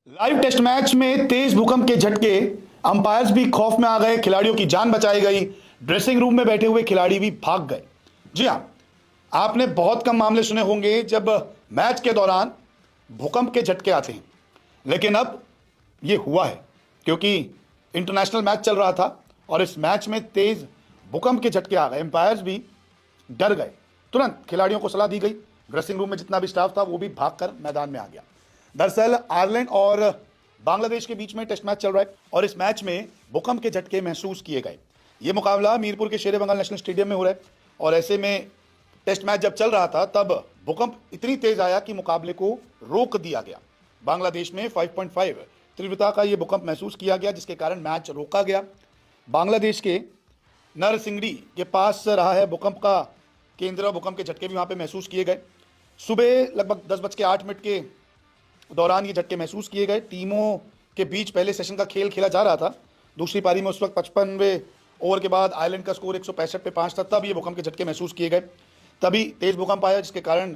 Live test match में तेज भूकंप के झटके, अंपायर्स भी खौफ में आ गए, खिलाड़ियों की जान बचाई गई, ड्रेसिंग रूम में बैठे हुए खिलाड़ी भी भाग गए। जी हां, आपने बहुत कम मामले सुने होंगे जब मैच के दौरान भूकंप के झटके आते हैं, लेकिन अब यह हुआ है क्योंकि इंटरनेशनल मैच चल रहा था और इस मैच में तेज भूकंप के झटके आ गए। अंपायर्स भी डर गए। तुरंत खिलाड़ियों को सलाह दी गई। ड्रेसिंग रूम में जितना भी स्टाफ था वो भी भागकर मैदान में आ गया। दरअसल आयरलैंड और बांग्लादेश के बीच में टेस्ट मैच चल रहा है और इस मैच में भूकंप के झटके महसूस किए गए। ये मुकाबला मीरपुर के शेर बंगाल नेशनल स्टेडियम में हो रहा है और ऐसे में टेस्ट मैच जब चल रहा था तब भूकंप इतनी तेज आया कि मुकाबले को रोक दिया गया। बांग्लादेश में 5.5 तीव्रता का यह भूकंप महसूस किया गया, जिसके कारण मैच रोका गया। बांग्लादेश के नरसिंगड़ी के पास रहा है भूकंप का केंद्र। भूकंप के झटके भी वहां पे महसूस किए गए। सुबह लगभग 10:08 के दौरान ये झटके महसूस किए गए। टीमों के बीच पहले सेशन का खेल खेला जा रहा था। दूसरी पारी में उस वक्त 55वें ओवर के बाद आयरलैंड का स्कोर 165 पे 5 था। तब ये भूकंप के झटके महसूस किए गए। तभी तेज भूकंप आया, जिसके कारण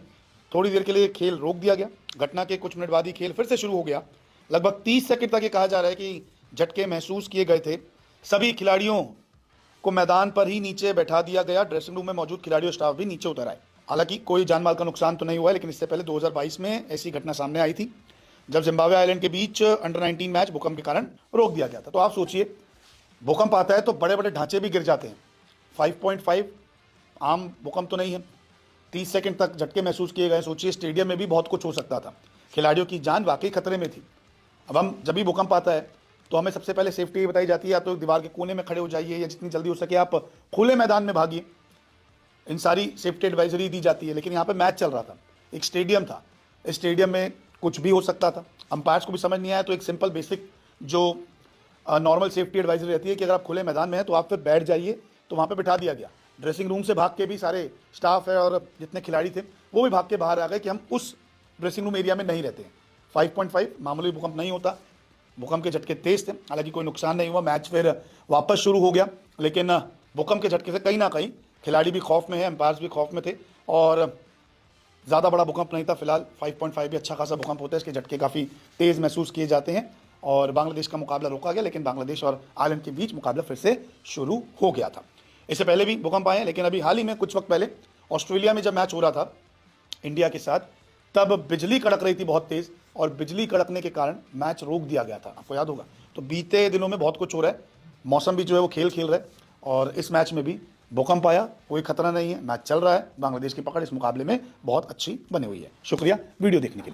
थोड़ी देर के लिए खेल रोक दिया गया। घटना के कुछ मिनट बाद ही खेल फिर से शुरू हो गया। लगभग 30 सेकंड तक ये कहा जा रहा है कि झटके महसूस किए गए थे। सभी खिलाड़ियों को मैदान पर ही नीचे बैठा दिया गया। ड्रेसिंग रूम में मौजूद खिलाड़ी और स्टाफ भी नीचे उतर आए। हालांकि कोई जानमाल का नुकसान तो नहीं हुआ है, लेकिन इससे पहले 2022 में ऐसी घटना सामने आई थी जब जिम्बाब्वे आइलैंड के बीच अंडर 19 मैच भूकंप के कारण रोक दिया गया था। तो आप सोचिए, भूकंप आता है तो बड़े बड़े ढांचे भी गिर जाते हैं। 5.5 आम भूकंप तो नहीं है। 30 सेकंड तक झटके महसूस किए गए। सोचिए, स्टेडियम में भी बहुत कुछ हो सकता था। खिलाड़ियों की जान वाकई खतरे में थी। अब हम जब भी भूकंप आता है तो हमें सबसे पहले सेफ्टी बताई जाती है, या तो दीवार के कोने में खड़े हो जाइए या जितनी जल्दी हो सके आप खुले मैदान में भागिए। इन सारी सेफ्टी एडवाइजरी दी जाती है। लेकिन यहाँ पे मैच चल रहा था, एक स्टेडियम था। इस स्टेडियम में कुछ भी हो सकता था। अंपायर्स को भी समझ नहीं आया, तो एक सिंपल बेसिक जो नॉर्मल सेफ्टी एडवाइजरी रहती है कि अगर आप खुले मैदान में हैं तो आप फिर बैठ जाइए, तो वहाँ पे बिठा दिया गया। ड्रेसिंग रूम से भाग के भी सारे स्टाफ है और जितने खिलाड़ी थे वो भी भाग के बाहर आ गए कि हम उस ड्रेसिंग रूम एरिया में नहीं रहते हैं। 5.5 मामूली भूकंप नहीं होता। भूकंप के झटके तेज थे, हालांकि कोई नुकसान नहीं हुआ। मैच फिर वापस शुरू हो गया, लेकिन भूकंप के झटके से कहीं ना कहीं खिलाड़ी भी खौफ में है, अंपायर्स भी खौफ में थे। और ज़्यादा बड़ा भूकंप नहीं था। फिलहाल 5.5 भी अच्छा खासा भूकंप होता है। इसके झटके काफ़ी तेज़ महसूस किए जाते हैं और बांग्लादेश का मुकाबला रोका गया, लेकिन बांग्लादेश और आयरलैंड के बीच मुकाबला फिर से शुरू हो गया था। इससे पहले भी भूकंप आए, लेकिन अभी हाल ही में कुछ वक्त पहले ऑस्ट्रेलिया में जब मैच हो रहा था इंडिया के साथ, तब बिजली कड़क रही थी बहुत तेज़ और बिजली कड़कने के कारण मैच रोक दिया गया था। आपको याद होगा। तो बीते दिनों में बहुत कुछ हो रहा है। मौसम भी जो है वो खेल खेल रहा है और इस मैच में भी भूकंप आया, कोई खतरा नहीं है। मैच चल रहा है। बांग्लादेश की पकड़ इस मुकाबले में बहुत अच्छी बनी हुई है। शुक्रिया वीडियो देखने के लिए।